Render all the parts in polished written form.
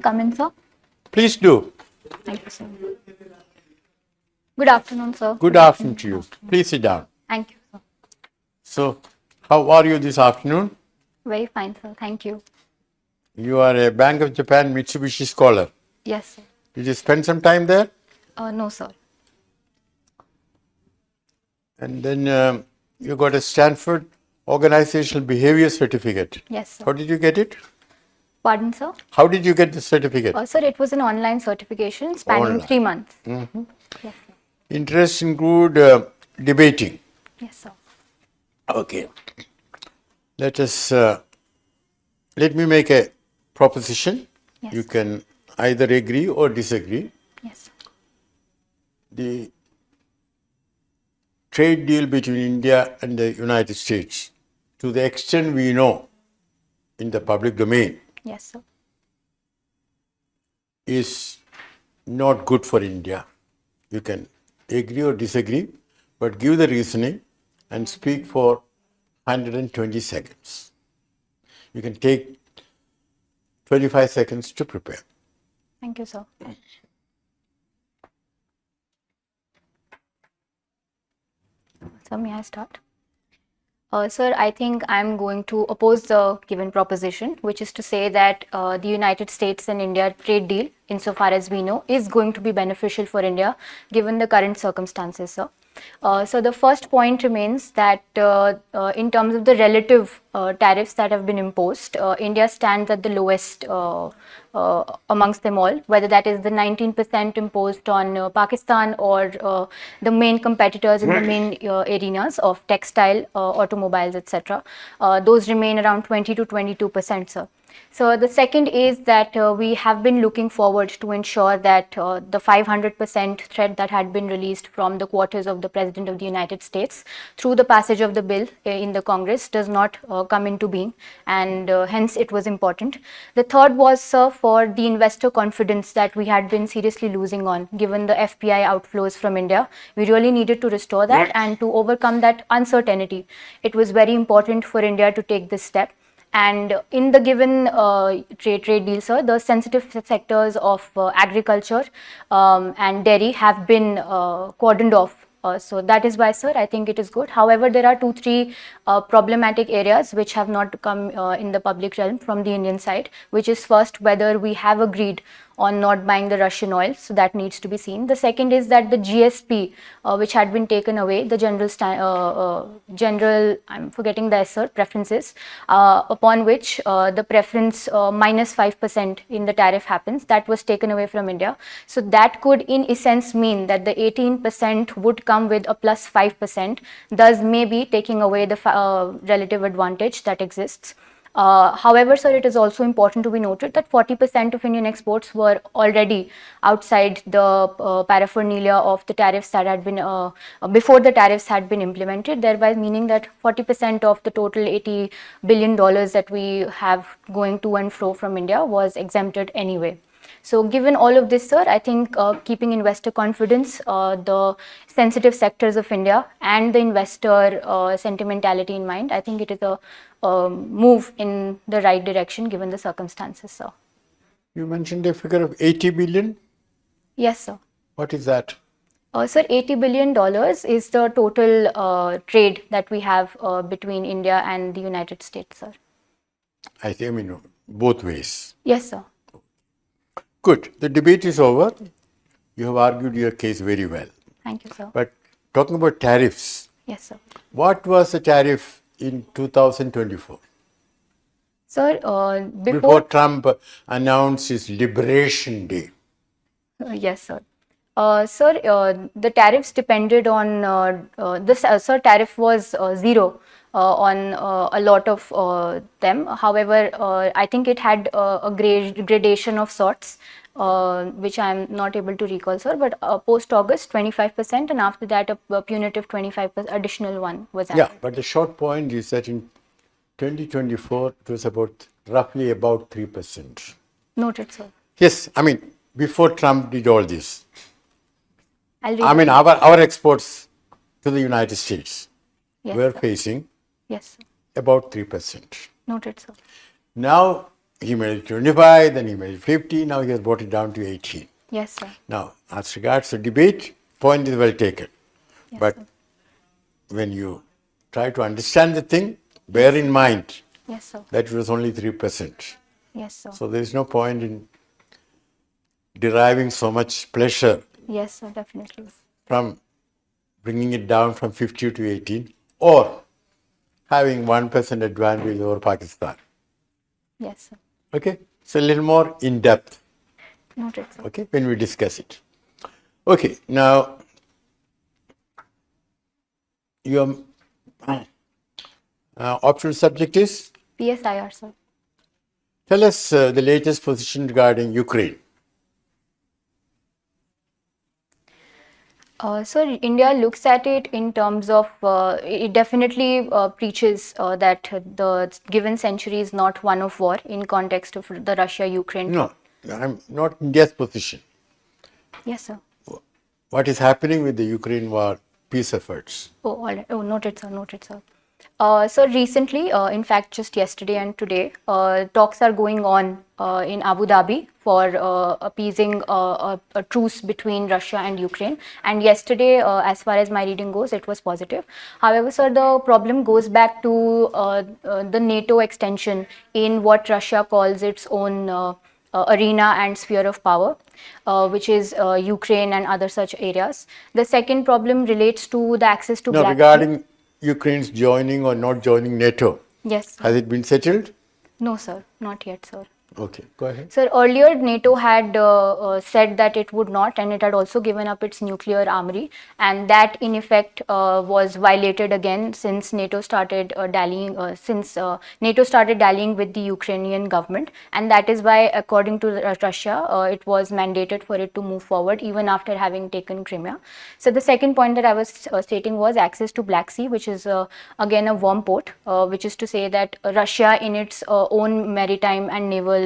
come in, sir? Please do. Thank you, sir. Good afternoon, sir. Good afternoon to you. Please sit down. Thank you, sir. So, how are you this afternoon? Very fine, sir. Thank you. You are a Bank of Japan Mitsubishi scholar. Yes, sir. Did you spend some time there? No, sir. And then you got a Stanford Organizational Behavior Certificate. Yes, sir. How did you get it? Pardon, sir? How did you get the certificate? Sir, it was an online certification spanning Online. 3 months. Mhm. Yes, sir. Interests include debating. Yes, sir. Okay. Let me make a proposition. Yes. You can either agree or disagree. Yes, sir. The trade deal between India and the United States, to the extent we know in the public domain, Yes, sir. is not good for India. You can agree or disagree, but give the reasoning and speak for 120 seconds. You can take 25 seconds to prepare. Thank you, sir. So, may I start? Sir, I think I'm going to oppose the given proposition, which is to say that the United States and India trade deal, insofar as we know, is going to be beneficial for India given the current circumstances, sir. So the first point remains that in terms of the relative tariffs that have been imposed, India stands at the lowest amongst them all, whether that is the 19% imposed on Pakistan or the main competitors in the main arenas of textile, automobiles, etc. Those remain around 20 to 22%, sir. So the second is that we have been looking forward to ensure that the 500% threat that had been released from the quarters of the President of the United States through the passage of the bill in the Congress does not come into being, and hence it was important. The third was, sir, for the investor confidence that we had been seriously losing on given the FPI outflows from India. We really needed to restore that, and to overcome that uncertainty, it was very important for India to take this step. And in the given trade deal, sir, the sensitive sectors of agriculture and dairy have been cordoned off. So that is why, sir, I think it is good. However, there are 2-3 problematic areas which have not come in the public realm from the Indian side, which is first, whether we have agreed on not buying the Russian oil, so that needs to be seen. The second is that the GSP, which had been taken away, the general, I'm forgetting the SR, preferences, upon which the preference minus 5% in the tariff happens, that was taken away from India. So that could in essence mean that the 18% would come with a plus 5%, thus maybe taking away the relative advantage that exists. However, sir, it is also important to be noted that 40% of Indian exports were already outside the paraphernalia of the tariffs that had been before the tariffs had been implemented, thereby meaning that 40% of the total $80 billion that we have going to and fro from India was exempted anyway. So given all of this, sir, I think keeping investor confidence, the sensitive sectors of India and the investor sentimentality in mind, I think it is a move in the right direction given the circumstances, sir. You mentioned a figure of 80 billion. Yes, sir. What is that? Sir, $80 billion is the total trade that we have between India and the United States, sir. I mean, both ways. Yes, sir. Good. The debate is over. You have argued your case very well. Thank you, sir. But talking about tariffs. Yes, sir. What was the tariff in 2024? Sir, before Trump announced his Liberation Day. Yes, sir. Sir, the tariffs depended on this. Sir, tariff was zero on a lot of them. However, I think it had a gradation of sorts, which I am not able to recall, sir. But post August, 25%, and after that, a punitive 25% additional one was added. Yeah, but the short point is that in 2024, it was roughly about 3%. Noted, sir. Yes, I mean, before Trump did all this, I mean, our exports to the United States were sir. facing Yes, sir. about 3%. Noted, sir. Now, he made it 25, then he made it 50, now he has brought it down to 18. Yes, sir. Now, as regards to debate, point is well taken. Yes, But sir. when you try to understand the thing, bear in mind Yes, sir. that it was only 3%. Yes, sir. So there is no point in deriving so much pleasure Yes, sir. Definitely. from bringing it down from 50 to 18 or having 1% advantage over Pakistan. Yes, sir. Okay? So a little more in depth, Noted, sir. okay, when we discuss it. Okay, now your optional subject is, PSIR, sir. tell us the latest position regarding Ukraine. So India looks at it in terms of it definitely preaches that the given century is not one of war in context of the Russia-Ukraine. No, I'm not India's position. Yes, sir. What is happening with the Ukraine war peace efforts? Oh, all right. Oh, noted, sir. Noted, sir. So recently, in fact, just yesterday and today, talks are going on in Abu Dhabi for appeasing a truce between Russia and Ukraine. And yesterday, as far as my reading goes, it was positive. However, sir, the problem goes back to the NATO extension in what Russia calls its own arena and sphere of power, which is Ukraine and other such areas. The second problem relates to the access to Now, Black Sea. regarding Ukraine's joining or not joining NATO, Yes, sir. has it been settled? No, sir, not yet, sir. Okay, go ahead. Sir, earlier NATO had said that it would not, and it had also given up its nuclear armory, and that in effect was violated again since NATO started dallying. NATO started dallying with the Ukrainian government, and that is why, according to Russia, it was mandated for it to move forward even after having taken Crimea. So the second point that I was stating was access to Black Sea, which is again a warm port, which is to say that Russia, in its own maritime and naval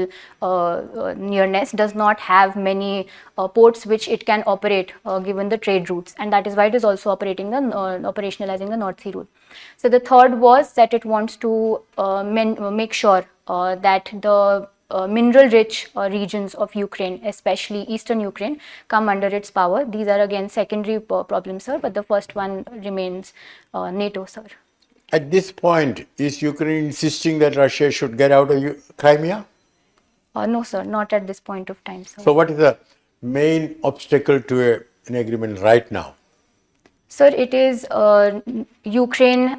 nearness, does not have many ports which it can operate given the trade routes, and that is why it is also operationalizing the North Sea route. So the third was that it wants to make sure that the mineral rich regions of Ukraine, especially eastern Ukraine, come under its power. These are again secondary problems, sir, but the first one remains NATO, sir. At this point, is Ukraine insisting that Russia should get out of Crimea? No, sir, not at this point of time, sir. So, what is the main obstacle to an agreement right now? Sir, it is Ukraine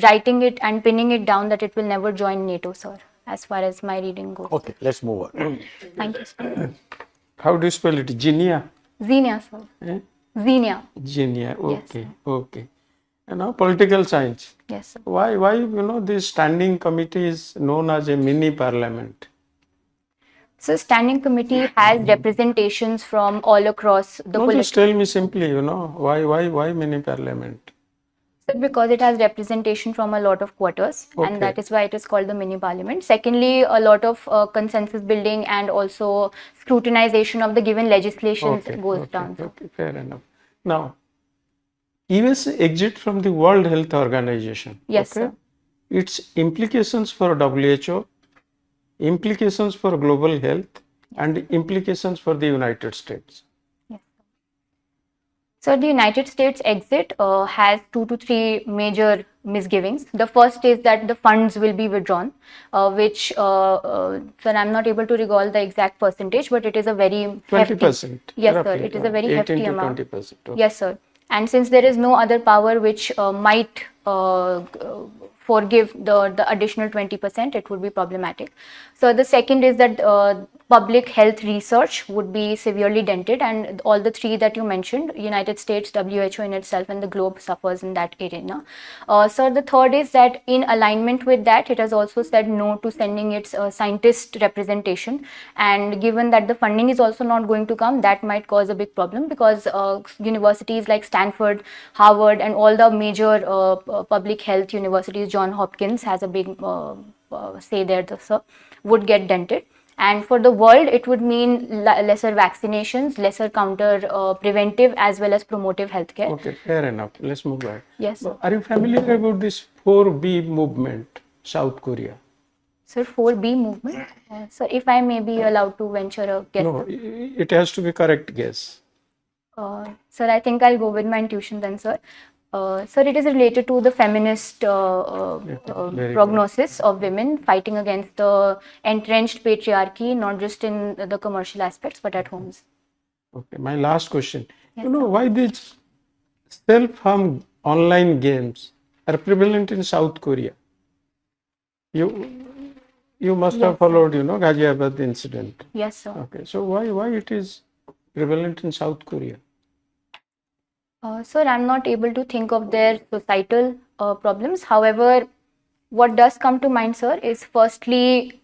writing it and pinning it down that it will never join NATO, sir, as far as my reading goes. Okay, let's move on. Thank you, sir. How do you spell it? Zinnia? Zinnia, sir. Eh? Zinnia. Zinnia. Yes, Okay. Okay. You know, political science. Yes, sir. Why this standing committee is known as a mini parliament? So, standing committee has representations from all across the No, just tell me simply, why mini parliament? because it has representation from a lot of quarters, Okay. and that is why it is called the mini parliament. Secondly, a lot of consensus building and also scrutinization of the given legislation goes down. sir. Okay, fair enough. Now, US exit from the World Health Organization. Yes, okay? sir. Its implications for WHO, implications for global health, and implications for the United States. Yes. So the United States exit has 2 to 3 major misgivings. The first is that the funds will be withdrawn, which, sir, I'm not able to recall the exact percentage, but it is a very 20%. Yes, roughly, sir. It is a very 18 hefty to amount. 20%. Okay. Yes, sir. And since there is no other power which might forgive the additional 20%, it would be problematic. So the second is that public health research would be severely dented, and all the three that you mentioned, United States, WHO in itself, and the globe suffers in that arena. So the third is that in alignment with that, it has also said no to sending its scientist representation, and given that the funding is also not going to come, that might cause a big problem, because universities like Stanford, Harvard, and all the major public health universities, John Hopkins has a big say there, sir, would get dented. And for the world, it would mean lesser vaccinations, lesser counter preventive as well as promotive healthcare. Okay, fair enough. Let's move on. Yes, sir. Are you familiar about this 4B movement, South Korea? Sir, 4B movement. Sir, if I may be allowed to venture a guess. No, it has to be correct guess. Sir, I think I'll go with my intuition then, sir. Sir, it is related to the feminist Very prognosis of women fighting against the entrenched patriarchy, not just in the commercial aspects, but at homes. Okay, my last question. Yes, You know sir. why these self-harm online games are prevalent in South Korea? You must have followed, Ghaziabad incident. Yes, sir. Okay, so why it is prevalent in South Korea? Sir, I'm not able to think of their societal problems. However, what does come to mind, sir, is firstly,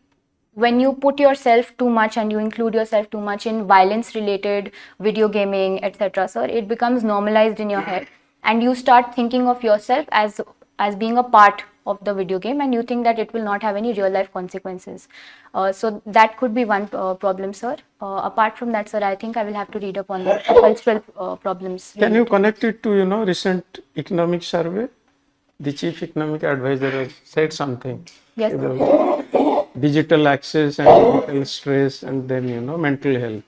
when you put yourself too much and you include yourself too much in violence related video gaming, etc., sir, it becomes normalized in your head and you start thinking of yourself as being a part of the video game, and you think that it will not have any real life consequences. So that could be one problem, sir. Apart from that, sir, I think I will have to read up on the cultural problems. Can you connect it to recent economic survey? The chief economic advisor has said something. Yes, sir. About digital access and digital stress, and then mental health.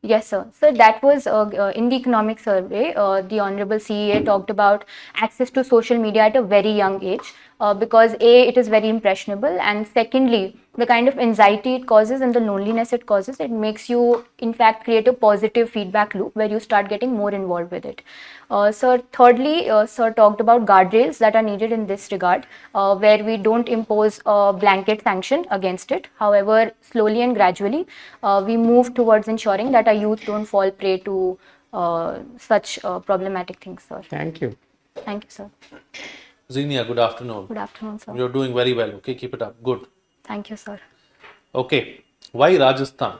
Yes, sir. So that was in the economic survey. The Honorable CEA talked about access to social media at a very young age because A, it is very impressionable, and secondly, the kind of anxiety it causes and the loneliness it causes, it makes you, in fact, create a positive feedback loop where you start getting more involved with it. So thirdly, sir talked about guardrails that are needed in this regard, where we don't impose a blanket sanction against it. However, slowly and gradually, we move towards ensuring that our youth don't fall prey to such problematic things, sir. Thank you. Thank you, sir. Zinnia, good afternoon. Good afternoon, sir. You're doing very well. Okay, keep it up. Good. Thank you, sir. Okay, why Rajasthan?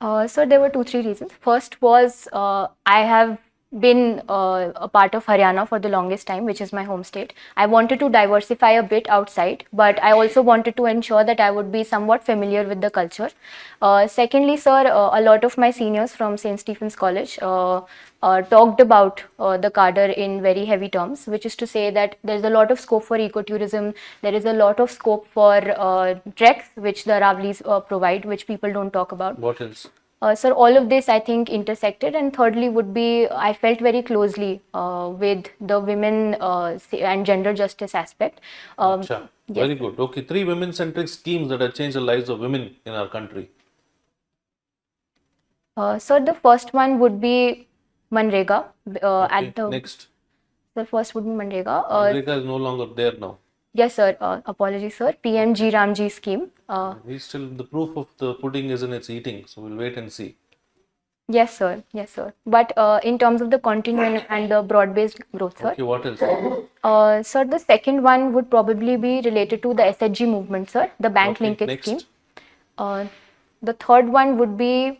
So there were 2-3 reasons. First was I have been a part of Haryana for the longest time, which is my home state. I wanted to diversify a bit outside, but I also wanted to ensure that I would be somewhat familiar with the culture. Secondly, sir, a lot of my seniors from St. Stephen's College talked about the cadre in very heavy terms, which is to say that there's a lot of scope for ecotourism, there is a lot of scope for treks, which the Ravlis provide, which people don't talk about. What else? Sir, all of this I think intersected, and thirdly would be I felt very closely with the women and gender justice aspect. Acha, Yes. very good. Okay, 3 women-centric schemes that have changed the lives of women in our country. So the first one would be Manrega. Okay, At the next. the first would be Manrega. America is no longer there now. Yes, sir. Apologies, sir. PMG Ramji scheme. He's still, the proof of the pudding is in its eating, so we'll wait and see. Yes, sir. Yes, sir. But in terms of the continuing and the broad-based growth, sir. Okay, what else? Sir, the second one would probably be related to the SHG movement, sir, the bank Okay, linkage next. scheme. The third one would be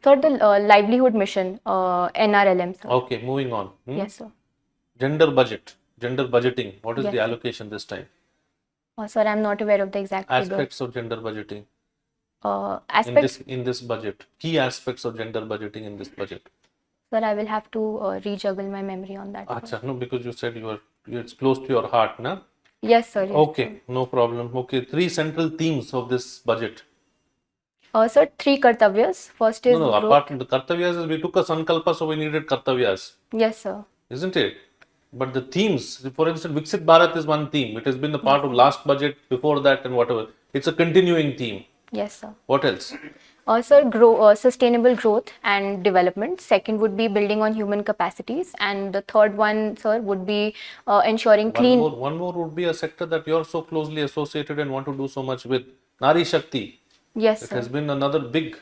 sir, the livelihood mission, NRLM, sir. Okay, moving on. Yes, sir. Gender budgeting. What is Yes, the sir. allocation this time? Sir, I'm not aware of the exact figure. Aspects of gender budgeting Aspects, in this budget. Key aspects of gender budgeting in this budget. sir, I will have to rejuggle my memory on that. Acha, no, because you said it's close to your heart, na? Yes, sir. Yes, Okay, no problem. Okay, 3 central themes of this budget. Sir, 3 kartavyas. First is No, growth. apart from the kartavyas, we took a sankalpa, so we needed kartavyas, Yes, sir. isn't it? But the themes, for instance, Viksit Bharat is one theme. It has been the part of last budget, before that, and whatever. It's a continuing theme. Yes, sir. What else? Sir, sustainable growth and development. Second would be building on human capacities, and the third one, sir, would be ensuring clean. One more would be a sector that you're so closely associated and want to do so much with. Nari Shakti. Yes, It sir. has been another big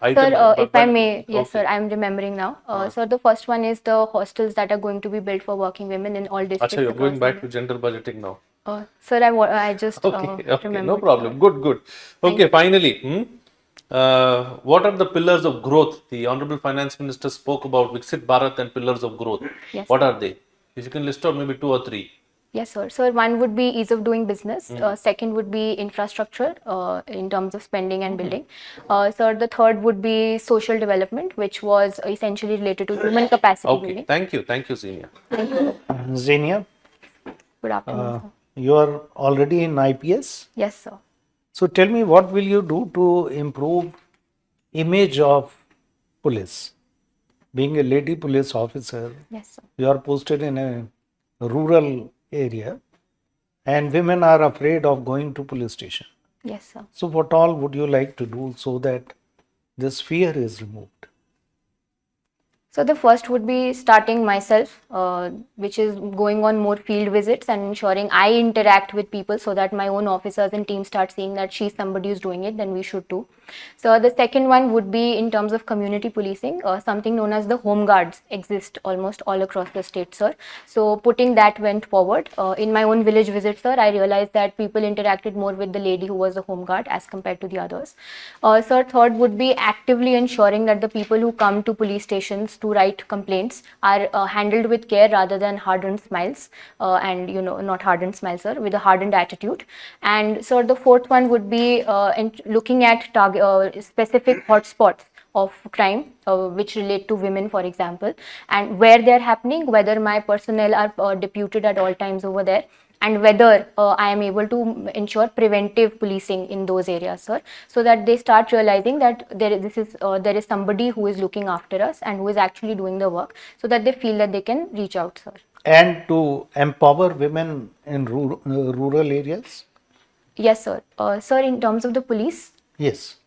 item. Sir, if I but- may, yes, okay. sir, I'm remembering now. Sir, the first one is the hostels that are going to be built for working women in all districts. Acha, you're going across back India. to gender budgeting now. Sir, I just Okay, no remembered. problem. Good. Okay, finally, what are the pillars of growth? The Honorable Finance Minister spoke about Viksit Bharat and pillars of growth. Yes, What are they? If you can list out maybe 2 or 3. Yes, sir. So one would be ease of doing business. Second would be infrastructure in terms of spending and building. So the third would be social development, which was essentially related to human capacity Okay, building. thank you, Senior. Zinnia, Good afternoon, sir. you are already in IPS. Yes, sir. So tell me, what will you do to improve image of police? Being a lady police officer, Yes, sir. you are posted in a rural area, and women are afraid of going to police station. Yes, sir. So what all would you like to do so that this fear is removed? So the first would be starting myself, which is going on more field visits and ensuring I interact with people so that my own officers and team start seeing that she's somebody who's doing it, then we should too. So the second one would be in terms of community policing, something known as the home guards exist almost all across the state, sir. So putting that went forward. In my own village visit, sir, I realized that people interacted more with the lady who was the home guard as compared to the others. Sir, third would be actively ensuring that the people who come to police stations to write complaints are handled with care rather than hardened smiles, and not hardened smiles, sir, with a hardened attitude. And so the fourth one would be looking at specific hotspots of crime which relate to women, for example, and where they're happening, whether my personnel are deputed at all times over there, and whether I am able to ensure preventive policing in those areas, sir, so that they start realizing that there is somebody who is looking after us and who is actually doing the work, so that they feel that they can reach out, sir. And to empower women in rural areas? Yes, sir. Sir, in terms of the police, Yes.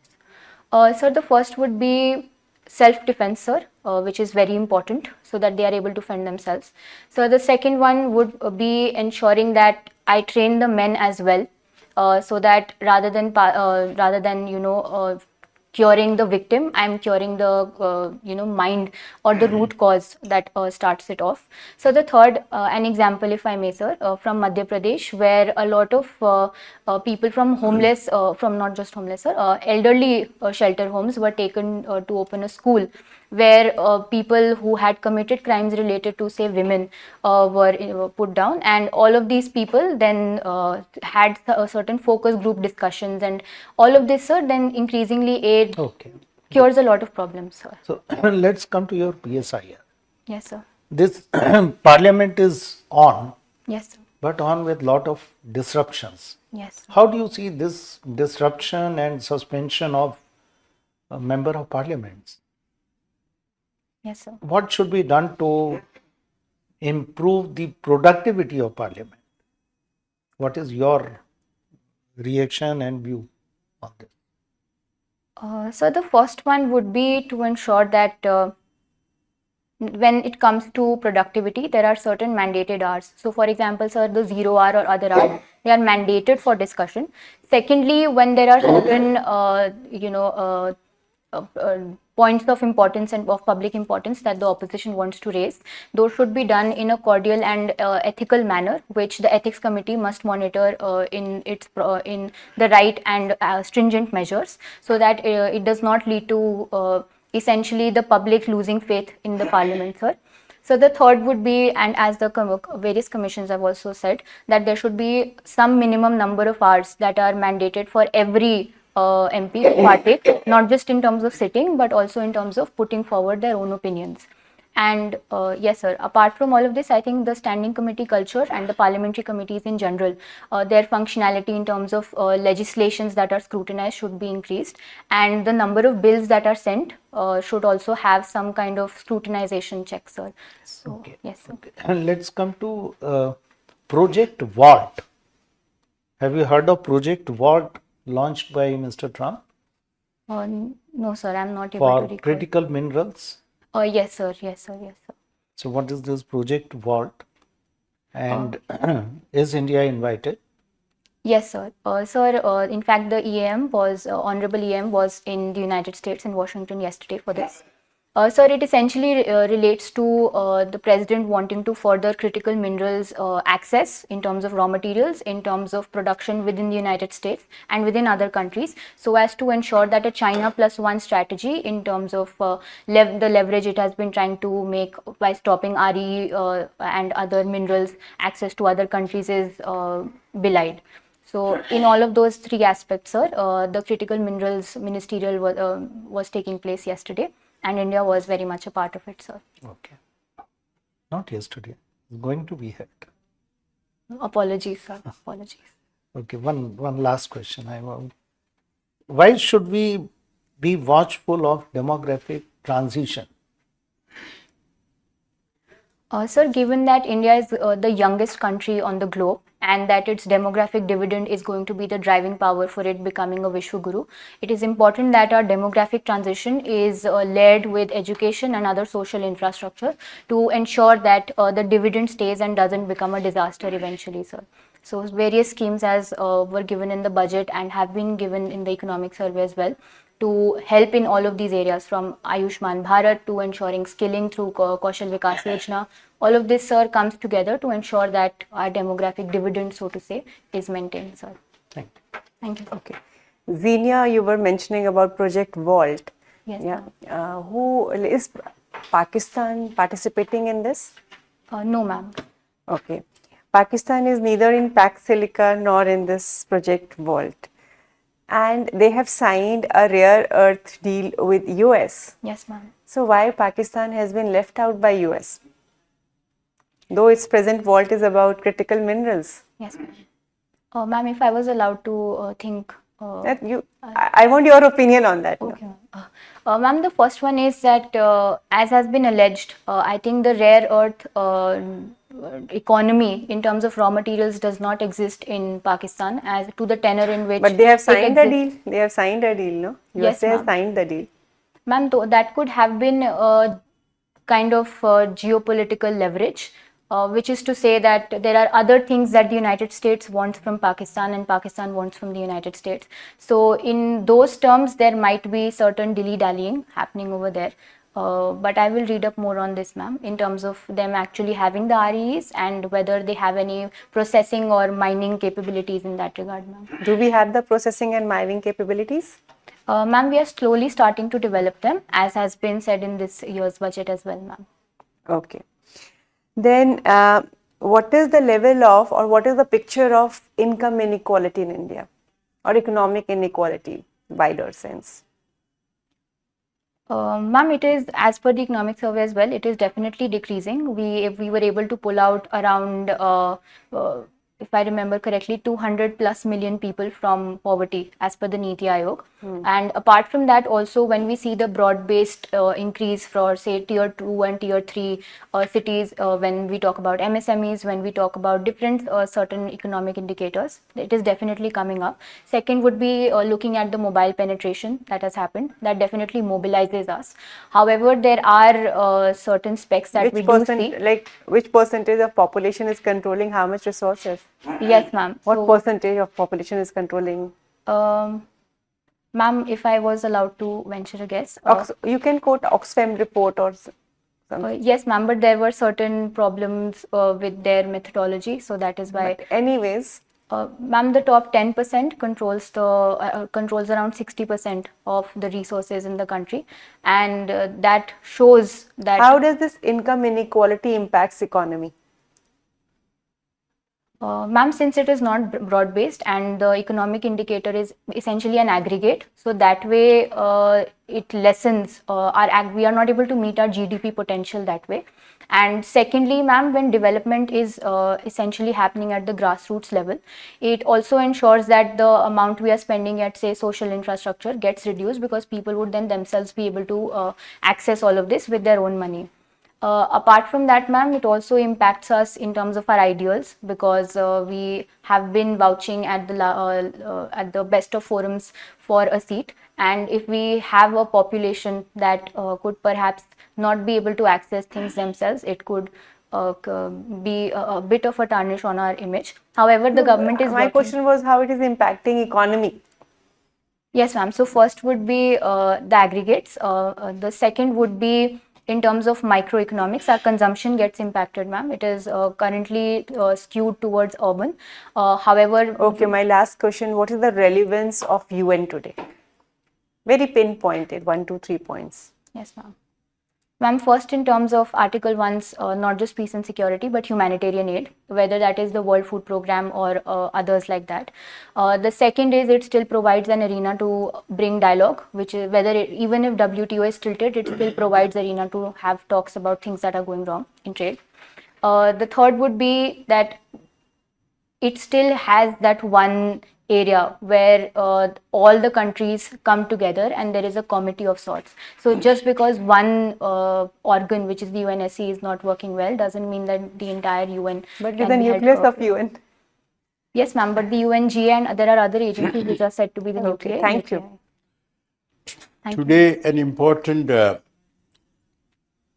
sir, the first would be self-defense, sir, which is very important so that they are able to fend themselves. So the second one would be ensuring that I train the men as well, so that rather than curing the victim, I'm curing the mind or the root cause that starts it off. So the third, an example, if I may, sir, from Madhya Pradesh, where a lot of people from homeless, from not just homeless, sir, elderly shelter homes were taken to open a school where people who had committed crimes related to, say, women were put down, and all of these people then had a certain focus group discussions, and all of this, sir, then increasingly aid Okay. cures a lot of problems, sir. So let's come to your PSIR. Yes, sir. This parliament is on, Yes, sir. but on with lot of disruptions. Yes, sir. How do you see this disruption and suspension of a member of parliaments? Yes, sir. What should be done to improve the productivity of parliament? What is your reaction and view on this? So the first one would be to ensure that when it comes to productivity, there are certain mandated hours. So for example, sir, the 0 hour or other hours, they are mandated for discussion. Secondly, when there are certain points of importance and of public importance that the opposition wants to raise, those should be done in a cordial and ethical manner, which the ethics committee must monitor in the right and stringent measures, so that it does not lead to essentially the public losing faith in the parliament, sir. So the third would be, and as the various commissions have also said, that there should be some minimum number of hours that are mandated for every MP to partake, not just in terms of sitting, but also in terms of putting forward their own opinions. And yes, sir, apart from all of this, I think the standing committee culture and the parliamentary committees in general, their functionality in terms of legislations that are scrutinized should be increased, and the number of bills that are sent should also have some kind of scrutinization check, sir. So, Okay. yes, sir. Okay. And let's come to Project Vault. Have you heard of Project Vault launched by Mr. Trump No, sir, I'm not able to for recall. critical minerals? Yes, sir. Yes, sir. Yes, sir. So what is this Project Vault, and is India invited? Yes, sir. Sir, in fact, the EAM was, Honorable EAM was in the United States in Washington yesterday for this. Sir, it essentially relates to the president wanting to further critical minerals access in terms of raw materials, in terms of production within the United States and within other countries, so as to ensure that a China plus one strategy in terms of the leverage it has been trying to make by stopping RE and other minerals access to other countries is belied. So, in all of those three aspects, sir, the critical minerals ministerial was taking place yesterday, and India was very much a part of it, sir. Okay. Not yesterday. It's going to be held. Apologies, sir. Apologies. Okay, one last question. Why should we be watchful of demographic transition? Sir, given that India is the youngest country on the globe and that its demographic dividend is going to be the driving power for it becoming a Vishwaguru, it is important that our demographic transition is led with education and other social infrastructure to ensure that the dividend stays and doesn't become a disaster eventually, sir. So various schemes as were given in the budget and have been given in the economic survey as well to help in all of these areas, from Ayushman Bharat to ensuring skilling through Kaushal Vikas Yojana. All of this, sir, comes together to ensure that our demographic dividend, so to say, is maintained, sir. Thank you. Thank you. Okay. Zinnia, you were mentioning about Project Vault. Yes, Yeah. Who is Pakistan participating in this? No, ma'am. Okay. Pakistan is neither in Pax Silica nor in this Project Vault. And they have signed a rare earth deal with US. Yes, ma'am. So why Pakistan has been left out by US? Though its present vault is about critical minerals. Yes, ma'am. Ma'am, if I was allowed to think. I want your opinion on that. Okay. Ma'am, the first one is that, as has been alleged, I think the rare earth economy in terms of raw materials does not exist in Pakistan as to the tenor in which. But they have signed a it deal. exists. They have signed a deal, no? Yes, USA has ma'am. signed the deal. Ma'am, that could have been kind of geopolitical leverage, which is to say that there are other things that the United States wants from Pakistan and Pakistan wants from the United States. So, in those terms, there might be certain dilly-dallying happening over there. But I will read up more on this, ma'am, in terms of them actually having the REs and whether they have any processing or mining capabilities in that regard, ma'am. Do we have the processing and mining capabilities? Ma'am, we are slowly starting to develop them, as has been said in this year's budget as well, ma'am. Okay. Then, what is the level of, or what is the picture of income inequality in India, or economic inequality, wider sense? Ma'am, it is, as per the economic survey as well, it is definitely decreasing. We were able to pull out around, if I remember correctly, 200 plus million people from poverty as per the Niti Aayog. And apart from that, also when we see the broad-based increase for, say, tier 2 and tier 3 cities, when we talk about MSMEs, when we talk about different certain economic indicators, it is definitely coming up. Second would be looking at the mobile penetration that has happened. That definitely mobilizes us. However, there are certain specs that we do see. Like which percentage of population is controlling how much resources? Yes, ma'am. What percentage of population is controlling? Ma'am, if I was allowed to venture a guess. You can quote Oxfam report or something. Yes, ma'am, but there were certain problems with their methodology, so that is why. But anyways, ma'am, the top 10% controls controls around 60% of the resources in the country, and that shows that. How does this income inequality impacts economy? Ma'am, since it is not broad-based and the economic indicator is essentially an aggregate, so that way it lessens we are not able to meet our GDP potential that way. And secondly, ma'am, when development is essentially happening at the grassroots level, it also ensures that the amount we are spending at, say, social infrastructure gets reduced, because people would then themselves be able to access all of this with their own money. Apart from that, ma'am, it also impacts us in terms of our ideals, because we have been vouching at the best of forums for a seat, and if we have a population that could perhaps not be able to access things themselves, it could be a bit of a tarnish on our image. However, the government is My question was how it is impacting economy. Yes, ma'am. So first would be the aggregates. The second would be in terms of microeconomics, our consumption gets impacted, ma'am. It is currently skewed towards urban. However, Okay, my last question, what is the relevance of UN today? Very pinpointed, 1, 2, 3 points. yes, ma'am. Ma'am, first in terms of Article 1's not just peace and security, but humanitarian aid, whether that is the World Food Program or others like that. The second is it still provides an arena to bring dialogue, which is whether even if WTO is tilted, it still provides arena to have talks about things that are going wrong in trade. The third would be that it still has that one area where all the countries come together and there is a committee of sorts. So just because one organ, which is the UNSC, is not working well, doesn't mean that the entire UN But can with the be held nucleus of perfect. UN. Yes, ma'am, but the UNGA and there are other agencies which are said to be the Okay, nuclei. thank you. Thank you. Today, an important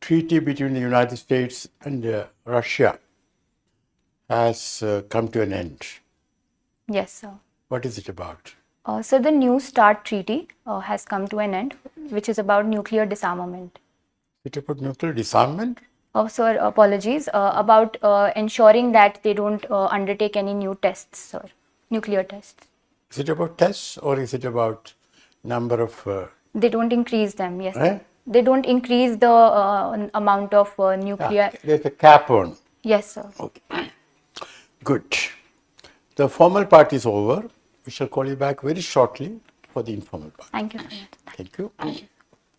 treaty between the United States and Russia has come to an end. Yes, sir. What is it about? So the New START treaty has come to an end, which is about nuclear disarmament. Is it about nuclear disarmament? Oh, sir, apologies. About ensuring that they don't undertake any new tests, sir. Nuclear tests. Is it about tests or is it about number of? They don't increase them, yes. Eh? They don't increase the amount of nuclear. There's a cap on. Yes, sir. Okay. Good. The formal part is over. We shall call you back very shortly for the informal part. Thank you so much. Thank you.